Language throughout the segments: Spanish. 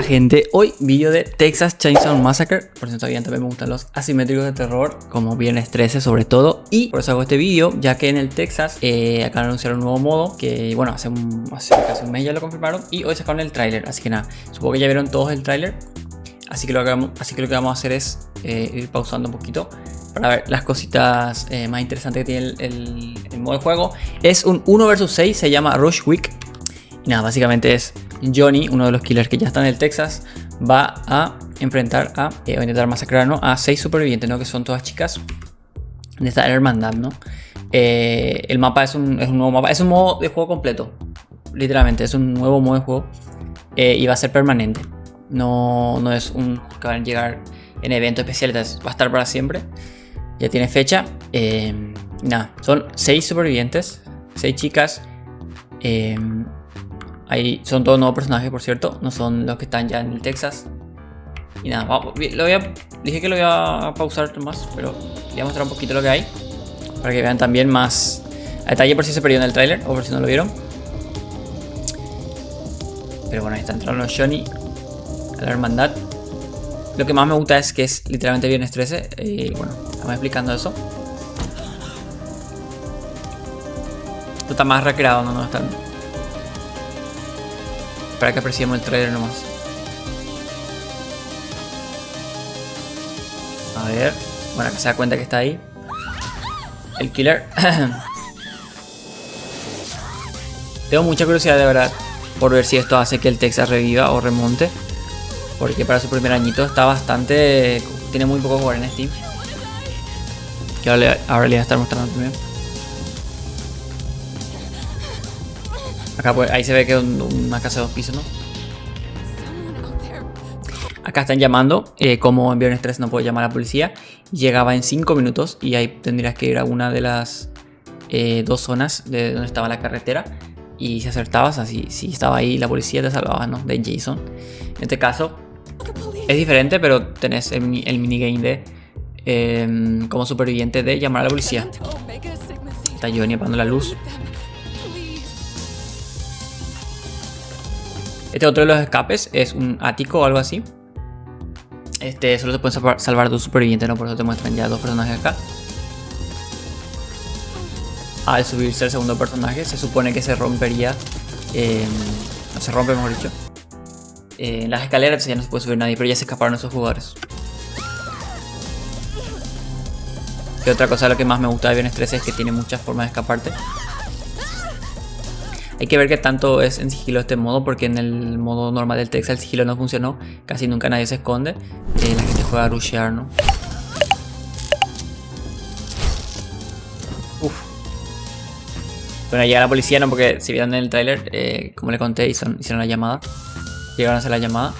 gente, hoy vídeo de Texas Chainsaw Massacre. Por cierto, también me gustan los asimétricos de terror, como Viernes 13 sobre todo. Y por eso hago este vídeo, ya que en el Texas acaban de anunciar un nuevo modo, que bueno, hace casi un mes ya lo confirmaron. Y hoy sacaron el tráiler, así que nada, supongo que ya vieron todos el tráiler. Así que lo que vamos a hacer es ir pausando un poquito para ver las cositas más interesantes que tiene el modo de juego. Es un 1 vs 6, se llama Rush Week. Y nada, básicamente es Johnny, uno de los killers que ya está en el Texas, va a enfrentar va a intentar masacrar, ¿no?, a 6 supervivientes, ¿no?, que son todas chicas de esta hermandad, ¿no? El mapa es un nuevo mapa, es un modo de juego completo, literalmente, es un nuevo modo de juego y va a ser permanente. No es un que van a llegar en eventos especiales, va a estar para siempre. Ya tiene fecha. Nada, son 6 supervivientes, 6 chicas. Ahí son todos nuevos personajes, por cierto, no son los que están ya en el Texas. Y nada, dije que lo voy a pausar más, pero voy a mostrar un poquito lo que hay para que vean también más a detalle, por si se perdieron el tráiler o por si no lo vieron. Pero bueno, ahí está entrando los Johnny a la hermandad. Lo que más me gusta es que es literalmente Viernes 13. Bueno, estamos explicando eso. Esto está más recreado, no está. Para que apreciemos el trailer nomás. A ver. Bueno, acá se da cuenta que está ahí el killer. Tengo mucha curiosidad, de verdad, por ver si esto hace que el Texas reviva o remonte, porque para su primer añito está bastante... Tiene muy poco jugar en Steam, que ahora le voy a estar mostrando también. Acá pues, ahí se ve que es una casa de 2 pisos, ¿no? Acá están llamando, como en Viernes 3 no puedo llamar a la policía. Llegaba en 5 minutos y ahí tendrías que ir a una de las 2 zonas de donde estaba la carretera. Y si acertabas, así, si estaba ahí la policía te salvaba, ¿no?, de Jason. En este caso es diferente, pero tenés el minigame de como superviviente de llamar a la policía. Está Johnny apagando la luz. Este otro de los escapes es un ático o algo así. Solo se pueden salvar 2 supervivientes, ¿no? Por eso te muestran ya 2 personajes acá. Al subirse el segundo personaje se supone que se rompería, no se rompe, mejor dicho, las escaleras, ya no se puede subir nadie, pero ya se escaparon esos jugadores. Y otra cosa, lo que más me gusta de Viernes 13 es que tiene muchas formas de escaparte. Hay que ver qué tanto es en sigilo este modo, porque en el modo normal del Texas el sigilo no funcionó. Casi nunca nadie se esconde. La gente juega a rushear, ¿no? Uf. Bueno, llega la policía, ¿no? Porque si vieron en el tráiler, como le conté, hicieron la llamada. Llegaron a hacer la llamada.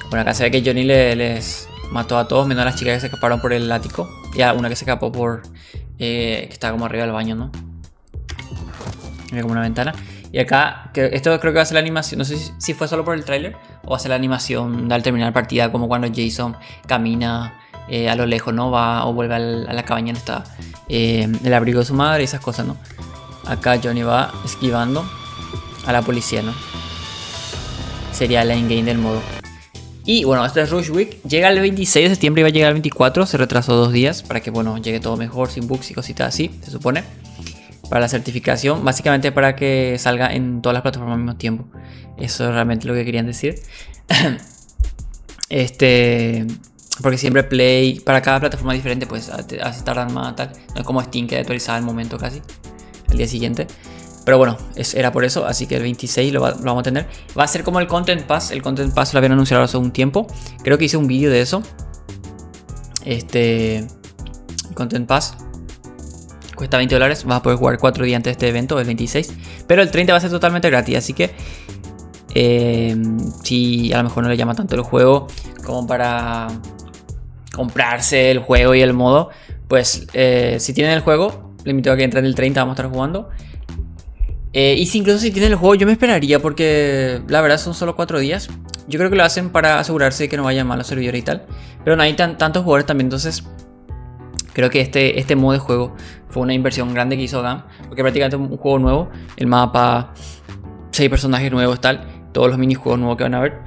Bueno, acá se ve que Johnny les mató a todos, menos a las chicas que se escaparon por el ático. Y a una que se escapó por... que estaba como arriba del baño, ¿no? Como una ventana. Y acá, esto creo que va a ser la animación. No sé si fue solo por el tráiler o va a ser la animación al terminar la partida, como cuando Jason camina a lo lejos, ¿no? Va o vuelve a la cabaña donde está el abrigo de su madre y esas cosas, ¿no? Acá Johnny va esquivando a la policía, ¿no? Sería la in-game del modo. Y bueno, esto es Rush Week. Llega el 26 de septiembre y va a llegar el 24. Se retrasó 2 días para que, bueno, llegue todo mejor, sin bugs y cositas así, se supone. Para la certificación, básicamente para que salga en todas las plataformas al mismo tiempo. Eso es realmente lo que querían decir. Porque siempre Play, para cada plataforma diferente, pues así tardan más, tal. No es como Steam, que actualizaba al momento casi, el día siguiente. Pero bueno, era por eso, así que el 26 lo vamos a tener. Va a ser como el Content Pass. El Content Pass lo habían anunciado hace un tiempo. Creo que hice un vídeo de eso. El Content Pass cuesta $20, vas a poder jugar 4 días antes de este evento, el 26. Pero el 30 va a ser totalmente gratis, así que si a lo mejor no le llama tanto el juego como para comprarse el juego y el modo, pues si tienen el juego, le invito a que entren el 30, vamos a estar jugando. Y si incluso si tienen el juego, yo me esperaría, porque la verdad son solo 4 días. Yo creo que lo hacen para asegurarse de que no vayan mal los servidores y tal. Pero no hay tantos jugadores también, entonces... Creo que este modo de juego fue una inversión grande que hizo GAM, porque prácticamente un juego nuevo, el mapa, 6 personajes nuevos, tal, todos los minijuegos nuevos que van a ver.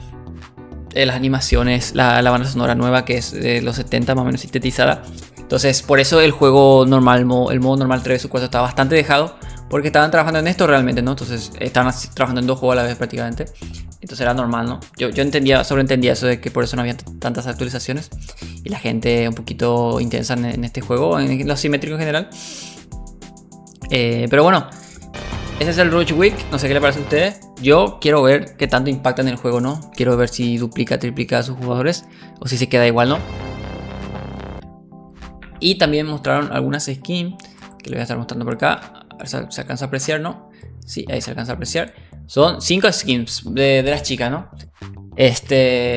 las animaciones, la banda sonora nueva que es de los 70 más o menos sintetizada. Entonces por eso el juego normal, el modo normal 3 vs 4 estaba bastante dejado, porque estaban trabajando en esto realmente, ¿no? Entonces estaban trabajando en 2 juegos a la vez prácticamente. Entonces era normal, ¿no? Yo sobreentendía eso de que por eso no había tantas actualizaciones. Y la gente un poquito intensa en este juego, en lo simétrico en general. Pero bueno, ese es el Rush Week. No sé qué le parece a ustedes. Yo quiero ver qué tanto impacta en el juego, ¿no? Quiero ver si duplica, triplica a sus jugadores, o si se queda igual, ¿no? Y también mostraron algunas skins que les voy a estar mostrando por acá. A ver si se alcanza a apreciar, ¿no? Sí, ahí se alcanza a apreciar. Son 5 skins de las chicas, ¿no?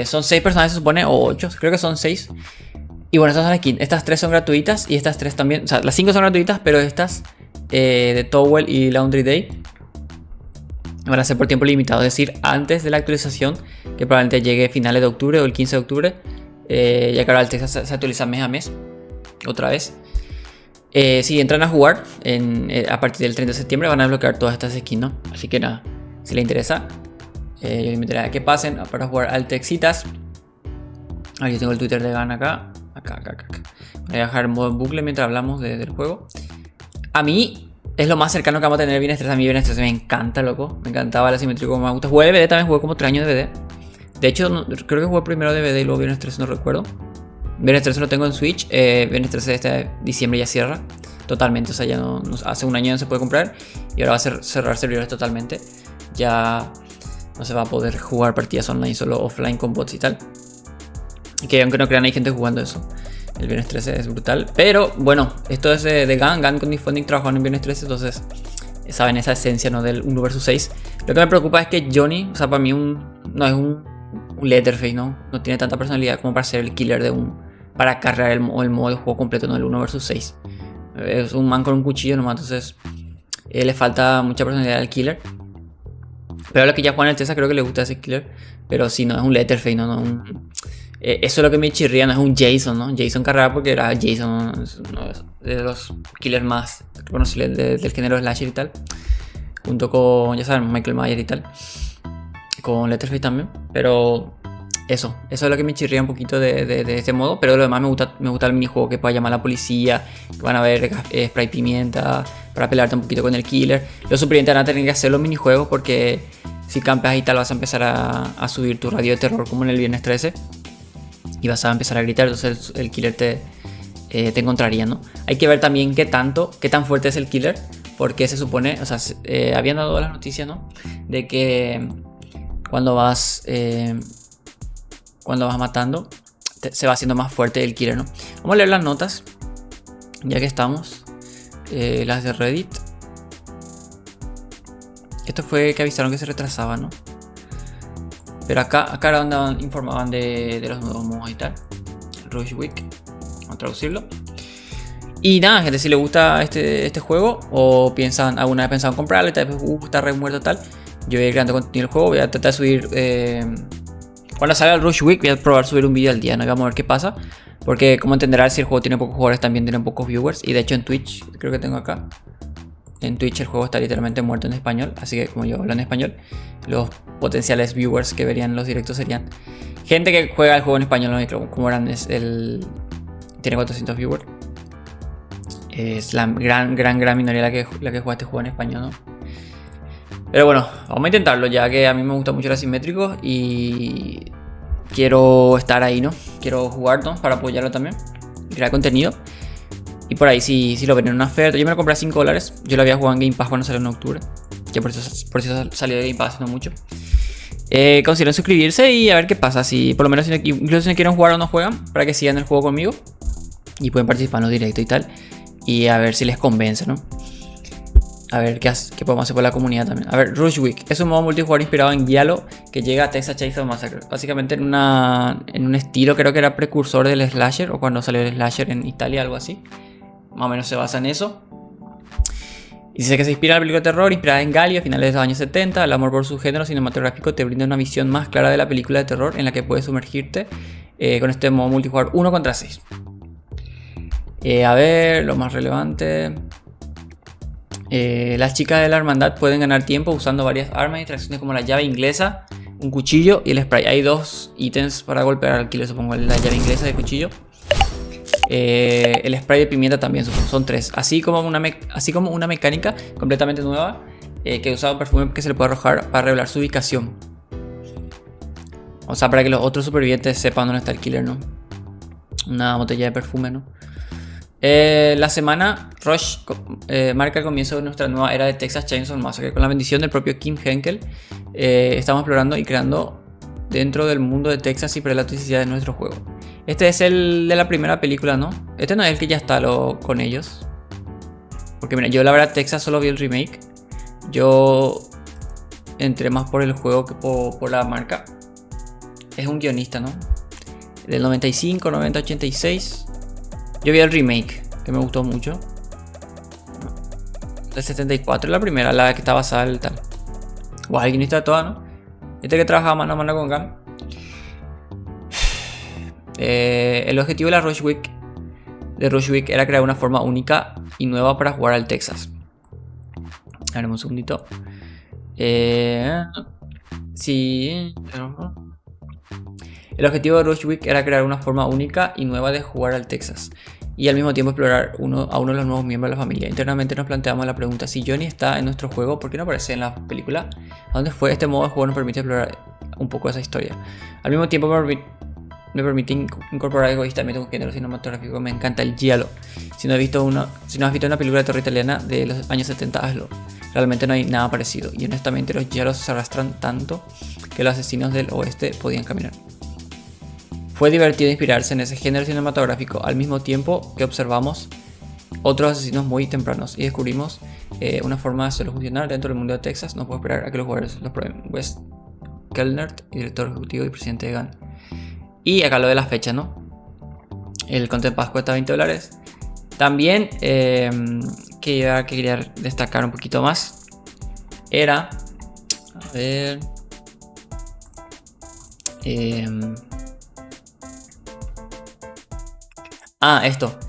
Son 6 personajes, se supone, o 8, creo que son 6. Y bueno, estas son las skins. Estas 3 son gratuitas y estas 3 también. O sea, las 5 son gratuitas, pero estas de Towel y Laundry Day van a ser por tiempo limitado. Es decir, antes de la actualización, que probablemente llegue a finales de octubre o el 15 de octubre. Ya que ahora el Texas se actualiza mes a mes. Otra vez. Si entran a jugar a partir del 30 de septiembre van a desbloquear todas estas skins, ¿no? Así que nada, si les interesa, yo les invitaría a que pasen para jugar al Texitas. Yo tengo el Twitter de GAN acá. Voy a dejar en modo en bucle mientras hablamos del juego. A mí es lo más cercano que vamos a tener Viernes 13. A mí Viernes 13 me encanta, loco. Me encantaba el asimétrico como me gusta. Jugué DVD, también jugué como 3 años de DVD. De hecho, creo que jugué primero DVD y luego Viernes 13, no recuerdo. Viernes 13 lo tengo en Switch. Viernes 13 de este diciembre ya cierra totalmente. O sea, ya no hace un año ya no se puede comprar. Y ahora va a cerrar servidores totalmente. Ya no se va a poder jugar partidas online, solo offline con bots y tal. Y que aunque no crean, hay gente jugando eso. El Viernes 13 es brutal. Pero bueno, esto es de GAN. GAN con Defunding trabajaron en Viernes 13. Entonces saben esa esencia, ¿no? Del 1 vs 6. Lo que me preocupa es que Johnny, o sea, para mí no es un Leatherface, ¿no? No tiene tanta personalidad como para ser el killer para cargar el modo de juego completo, ¿no? El 1 vs 6. Es un man con un cuchillo nomás. Entonces le falta mucha personalidad al killer. Pero a los que ya juegan el Tesa creo que les gusta ese killer. Pero sí, no es un Leatherface, no eso es lo que me chirría, no es un Jason, ¿no? Jason Carrera, porque era Jason, uno de los killers más reconocibles del género slasher y tal. Junto con, ya saben, Michael Myers y tal. Con Leatherface también. Pero eso es lo que me chirría un poquito de este modo. Pero lo demás me gusta el minijuego que pueda llamar a la policía. Que van a ver spray pimienta para pelearte un poquito con el killer. Los supervivientes van a tener que hacer los minijuegos porque si campeas y tal vas a empezar a subir tu radio de terror como en el Viernes 13. Y vas a empezar a gritar, entonces el killer te encontraría, ¿no? Hay que ver también qué tan fuerte es el killer. Porque se supone, o sea, habían dado las noticias, ¿no? De que cuando vas matando, se va haciendo más fuerte el killer, ¿no? Vamos a leer las notas, ya que estamos. Las de Reddit. Esto fue que avisaron que se retrasaba, ¿no? Pero acá era donde informaban de los nuevos modos y tal. Rush Week. Vamos a traducirlo. Y nada, gente, si les gusta este juego o alguna vez pensaban comprarlo, tal vez está re muerto tal, yo voy a ir creando contenido del juego, voy a tratar de subir cuando salga el Rush Week voy a probar subir un video al día, ¿no? Vamos a ver qué pasa. Porque como entenderás, si el juego tiene pocos jugadores también tiene pocos viewers. Y de hecho en Twitch, creo que tengo acá, en Twitch el juego está literalmente muerto en español. Así que como yo hablo en español, los potenciales viewers que verían los directos serían gente que juega el juego en español, ¿no? Como eran tiene 400 viewers. Es la gran minoría la que juega este juego en español, ¿no? Pero bueno, vamos a intentarlo, ya que a mí me gusta mucho el asimétrico y quiero estar ahí, ¿no? Quiero jugar, ¿no? Para apoyarlo también y crear contenido. Y por ahí si lo ven en una oferta, yo me lo compré a $5. Yo lo había jugado en Game Pass cuando salió en octubre, que por eso salió de Game Pass, no mucho. Consideren suscribirse y a ver qué pasa. Si por lo menos incluso si no quieren jugar o no juegan, para que sigan el juego conmigo y pueden participar en los directos y tal. Y a ver si les convence, ¿no? A ver qué podemos hacer por la comunidad también. A ver, Rush Week es un modo multijugador inspirado en Giallo que llega a Texas Chainsaw Massacre. Básicamente en un estilo, creo que era precursor del slasher, o cuando salió el slasher en Italia, algo así. Más o menos se basa en eso. Y dice que se inspira en la película de terror inspirada en Giallo a finales de los años 70. El amor por su género cinematográfico te brinda una visión más clara de la película de terror en la que puedes sumergirte con este modo multijugador 1 contra 6. A ver, lo más relevante. Las chicas de la hermandad pueden ganar tiempo usando varias armas y distracciones como la llave inglesa, un cuchillo y el spray. Hay 2 ítems para golpear al killer, supongo. La llave inglesa y el cuchillo. El spray de pimienta también, supongo. Son 3. Así como una mecánica completamente nueva que usa un perfume que se le puede arrojar para revelar su ubicación. O sea, para que los otros supervivientes sepan dónde está el killer, ¿no? Una botella de perfume, ¿no? La semana Rush marca el comienzo de nuestra nueva era de Texas Chainsaw Massacre. Con la bendición del propio Kim Henkel, estamos explorando y creando dentro del mundo de Texas y para la toxicidad de nuestro juego. Este es el de la primera película, ¿no? Este no es el que ya está con ellos. Porque mira, yo la verdad Texas solo vi el remake. Yo entré más por el juego que por la marca. Es un guionista, ¿no? Del 95, 90, 86. Yo vi el remake, que me gustó mucho. Del 74, la primera, la que está basada en el tal. Guau, el guionista de toda, ¿no? Este que trabajaba mano a mano con Gunn. El objetivo de la Rush Week era crear una forma única y nueva para jugar al Texas. Haremos un segundito. Sí. El objetivo de Rush Week era crear una forma única y nueva de jugar al Texas y al mismo tiempo explorar a uno de los nuevos miembros de la familia. Internamente nos planteamos la pregunta: si Johnny está en nuestro juego, ¿por qué no aparece en la película? ¿A dónde fue? Este modo de juego nos permite explorar un poco esa historia. Al mismo tiempo me permite incorporar egoístamente un género cinematográfico. Me encanta el giallo. Si no has visto una película de terror italiana de los años 70, hazlo. Realmente no hay nada parecido. Y honestamente los giallos se arrastran tanto que los asesinos del oeste podían caminar. Fue divertido inspirarse en ese género cinematográfico al mismo tiempo que observamos otros asesinos muy tempranos y descubrimos una forma de hacerlo funcionar dentro del mundo de Texas. No puedo esperar a que los jugadores los prueben. Wes Kellner, director ejecutivo y presidente de Gunn. Y acá lo de la fecha, ¿no? El Content Pass cuesta $20. También que quería destacar un poquito más era, a ver, esto,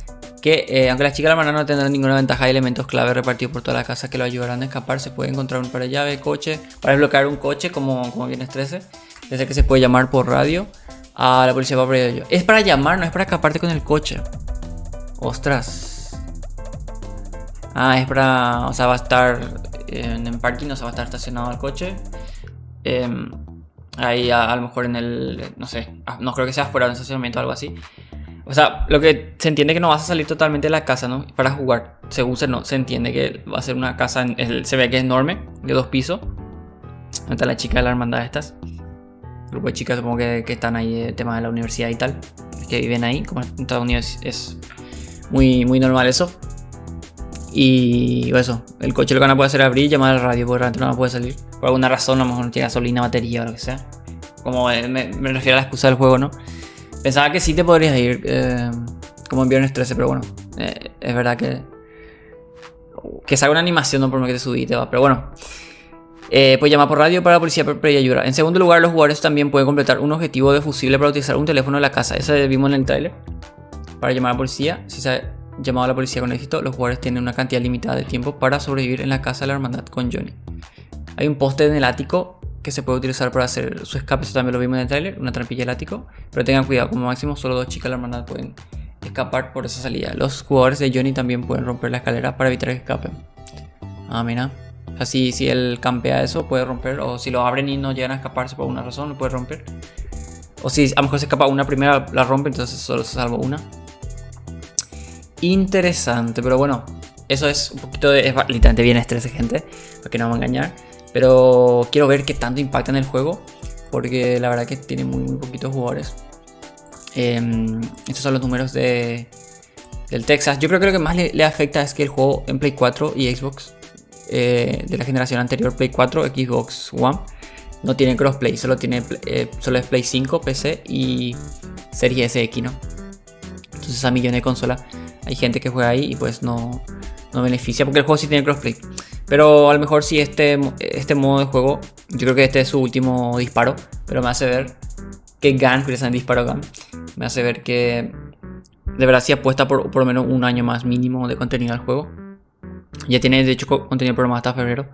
que aunque las chicas de la hermana no tendrán ninguna ventaja, hay elementos clave repartidos por toda la casa que lo ayudarán a escapar. Se puede encontrar un par de llaves, coche, para desbloquear un coche como Viernes 13, desde que se puede llamar por radio a la policía para ello. Es para llamar, no es para escaparte con el coche. Ostras. Es para, o sea, va a estar en parking, o sea, va a estar estacionado el coche. Ahí a lo mejor en el, no sé, no creo que sea fuera de un estacionamiento o algo así. O sea, lo que se entiende que no vas a salir totalmente de la casa, ¿no? Para jugar. Según se entiende que va a ser una casa, se ve que es enorme, de 2 pisos. Ahí está la chica de la hermandad estas. Grupo de chicas supongo que están ahí, el tema de la universidad y tal, que viven ahí. Como en Estados Unidos es muy, muy normal eso. Y eso, el coche lo que van a poder hacer es abrir y llamar al radio, porque realmente no va a poder salir. Por alguna razón, a lo mejor no tiene gasolina, batería o lo que sea. Como me refiero a la excusa del juego, ¿no? Pensaba que sí te podrías ir como en Viernes 13, pero bueno, es verdad que salga una animación, no por lo que te subí y te va. Pero bueno, pues llamar por radio para la policía para ayudar. En segundo lugar, los jugadores también pueden completar un objetivo de fusible para utilizar un teléfono de la casa. Eso vimos en el trailer. Para llamar a la policía, si se ha llamado a la policía con éxito, los jugadores tienen una cantidad limitada de tiempo para sobrevivir en la casa de la hermandad con Johnny. Hay un poste en el ático que se puede utilizar para hacer su escape. Eso también lo vimos en el trailer, una trampilla del ático. Pero tengan cuidado, como máximo solo 2 chicas de la hermandad pueden escapar por esa salida. Los jugadores de Johnny también pueden romper la escalera para evitar que escapen. Mira. O sea, si él campea eso, puede romper. O si lo abren y no llegan a escaparse por alguna razón, lo puede romper. O si a lo mejor se escapa una primera, la rompe, entonces solo se salva una. Interesante, pero bueno, eso es un poquito de... Es literalmente bien estrés, gente, para que no me engañar. Pero quiero ver qué tanto impacta en el juego, porque la verdad que tiene muy, muy poquitos jugadores. Estos son los números del Texas. Yo creo que lo que más le afecta es que el juego en Play 4 y Xbox de la generación anterior, Play 4, Xbox One, no tiene crossplay, solo es Play 5, PC y Series X, ¿no? Entonces a millones de consolas hay gente que juega ahí y pues no beneficia, porque el juego sí tiene crossplay. Pero a lo mejor sí este modo de juego, yo creo que este es su último disparo, pero me hace ver que Gunn, curiosamente disparo Gunn, me hace ver que de verdad sí apuesta por lo menos un año más mínimo de contenido al juego. Ya tiene de hecho contenido programado hasta febrero.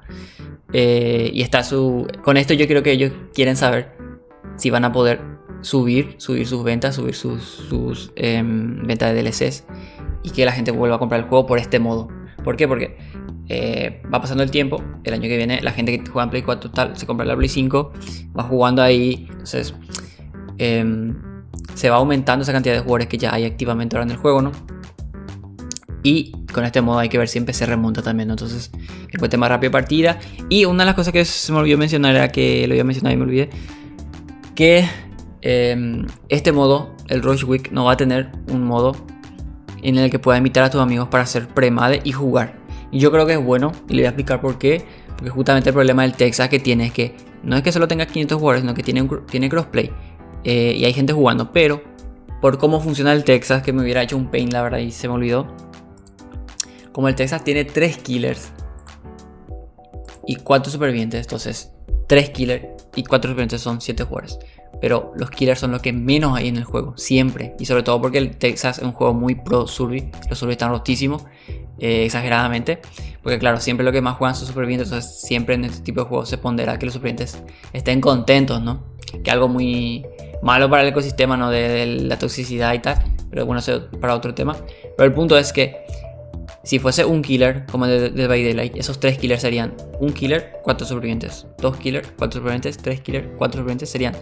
Y está con esto yo creo que ellos quieren saber si van a poder subir sus ventas, subir sus ventas de DLCs, y que la gente vuelva a comprar el juego por este modo. ¿Por qué? Porque va pasando el tiempo, el año que viene la gente que juega en Play 4 tal, se compra la Play 5, va jugando ahí, entonces se va aumentando esa cantidad de jugadores que ya hay activamente ahora en el juego, ¿no? Y con este modo hay que ver si en PC remonta también, ¿no? Entonces encuentre más rápido partida. Y una de las cosas que se me olvidó mencionar era que lo iba a mencionar y me olvidé, que este modo, el Rush Week, no va a tener un modo en el que puedas invitar a tus amigos para hacer premade y jugar. Y yo creo que es bueno, y le voy a explicar por qué. Porque justamente el problema del Texas que tiene es que no es que solo tenga 500 jugadores, sino que tiene crossplay. Y hay gente jugando, pero por cómo funciona el Texas, que me hubiera hecho un pain la verdad y se me olvidó. Como el Texas tiene 3 killers y 4 supervivientes, entonces 3 killers y 4 supervivientes son 7 jugadores. Pero los killers son lo que menos hay en el juego, siempre. Y sobre todo porque el Texas es un juego muy pro survey. Los survey están rotísimos, exageradamente. Porque claro, siempre lo que más juegan son supervivientes. Entonces siempre en este tipo de juegos se pondera que los supervivientes estén contentos, ¿no? Que algo muy malo para el ecosistema, ¿no? De la toxicidad y tal. Pero bueno, eso para otro tema. Pero el punto es que si fuese un killer, como el de By Daylight, esos 3 killers serían un killer, 4 supervivientes. 2 killers, 4 supervivientes, 3 killers, 4 supervivientes. Serían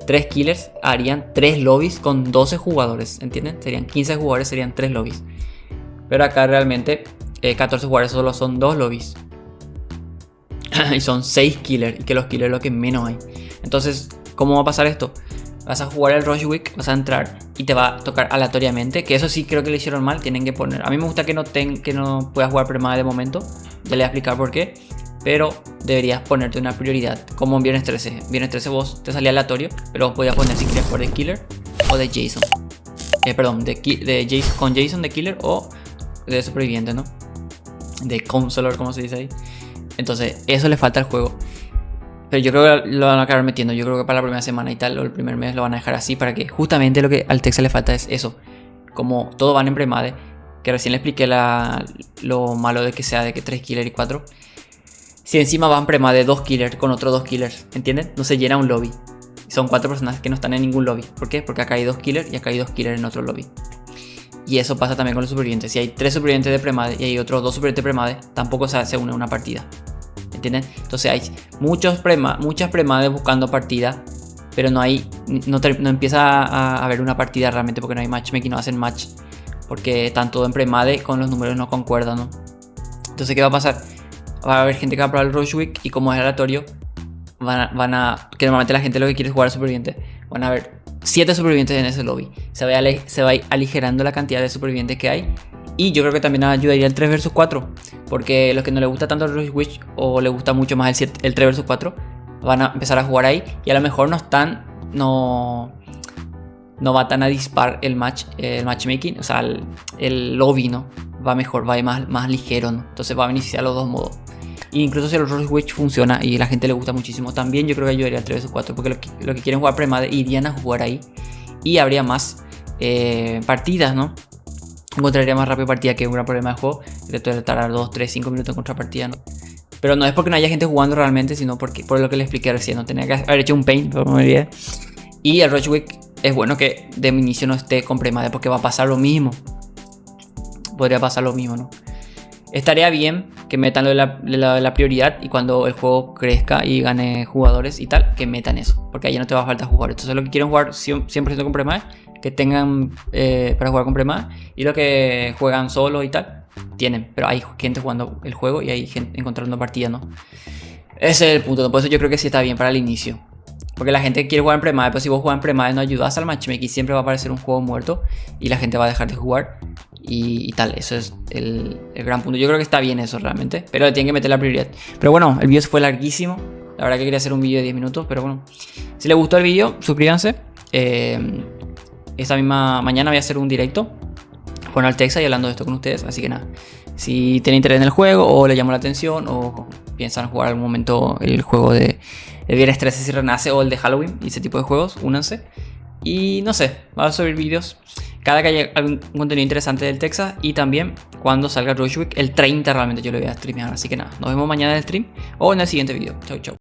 3 killers, harían 3 lobbies con 12 jugadores, ¿entienden? Serían 15 jugadores, serían 3 lobbies. Pero acá realmente 14 jugadores solo son 2 lobbies. Y son 6 killers, y que los killers es lo que menos hay. Entonces, ¿cómo va a pasar esto? Vas a jugar el Rush Week, vas a entrar y te va a tocar aleatoriamente. Que eso sí creo que lo hicieron mal. Tienen que poner. A mí me gusta que no puedas jugar premade de momento. Ya le voy a explicar por qué. Pero deberías ponerte una prioridad. Como en Viernes 13. Viernes 13 vos te salía aleatorio. Pero vos podías poner si querías jugar de Killer o de Jason. Perdón, de Jason, con Jason de Killer o de Superviviente, ¿no? De Counselor, como se dice ahí. Entonces, eso le falta al juego. Pero yo creo que lo van a acabar metiendo. Yo creo que para la primera semana y tal, o el primer mes, lo van a dejar así. Para que justamente lo que al Texas le falta es eso. Como todos van en premade, que recién le expliqué lo malo de que sea de que 3 killers y 4. Si encima van premade 2 killers con otros 2 killers, ¿entienden? No se llena un lobby. Son 4 personas que no están en ningún lobby. ¿Por qué? Porque acá hay 2 killers y acá hay 2 killers en otro lobby. Y eso pasa también con los supervivientes. Si hay 3 supervivientes de premade y hay otros 2 supervivientes de premade, tampoco se une una partida. ¿Entienden? Entonces hay muchas premades buscando partida, pero no empieza a haber una partida realmente porque no hay matchmaking, no hacen match, porque están todo en premade, con los números no concuerdan, ¿no? Entonces, ¿qué va a pasar? Va a haber gente que va a probar el Rush Week y como es aleatorio, que normalmente la gente lo que quiere es jugar al superviviente, van a haber 7 supervivientes en ese lobby. Se va a ir aligerando la cantidad de supervivientes que hay. Y yo creo que también ayudaría el 3 vs 4. Porque los que no les gusta tanto el Rush Week o les gusta mucho más el 3 vs 4, van a empezar a jugar ahí. Y a lo mejor no va tan a dispar el matchmaking. O sea, el lobby, ¿no? Va mejor, va más ligero, ¿no? Entonces va a beneficiar los dos modos. E incluso si el Rush Week funciona y la gente le gusta muchísimo, también yo creo que ayudaría al 3 vs 4. Porque los que quieren jugar premade irían a jugar ahí. Y habría más partidas, ¿no? Encontraría más rápido partida, que es un gran problema de juego. Que te tardar 2, 3, 5 minutos en encontrar partida, ¿no? Pero no es porque no haya gente jugando realmente, sino por lo que les expliqué recién. No tenía que haber hecho un paint, pero no me olvidé. Y el Rush Week es bueno que de inicio no esté con premade, porque va a pasar lo mismo. Podría pasar lo mismo, ¿no? Estaría bien que metan lo de la prioridad, y cuando el juego crezca y gane jugadores y tal, que metan eso, porque ahí ya no te va a faltar jugadores. Entonces, lo que quieren jugar 100% con premade, que tengan para jugar con premade, y lo que juegan solo y tal, tienen. Pero hay gente jugando el juego y hay gente encontrando partidas, ¿no? Ese es el punto, ¿no? Por eso yo creo que sí está bien para el inicio. Porque la gente quiere jugar en premade, pero si vos juegas en premade no ayudas al matchmaking, siempre va a aparecer un juego muerto y la gente va a dejar de jugar y tal. Eso es el gran punto. Yo creo que está bien eso realmente, pero le tienen que meter la prioridad. Pero bueno, el video fue larguísimo. La verdad que quería hacer un video de 10 minutos, pero bueno. Si les gustó el video, suscríbanse. Esta misma mañana voy a hacer un directo con el Texas y hablando de esto con ustedes. Así que nada, si tienen interés en el juego o les llamó la atención o piensan jugar algún momento el juego de Viernes 13 si renace o el de Halloween y ese tipo de juegos, únanse. Y no sé, voy a subir vídeos cada que haya algún contenido interesante del Texas y también cuando salga Rush Week, el 30 realmente yo lo voy a streamear. Así que nada, nos vemos mañana en el stream o en el siguiente video. Chau, chau.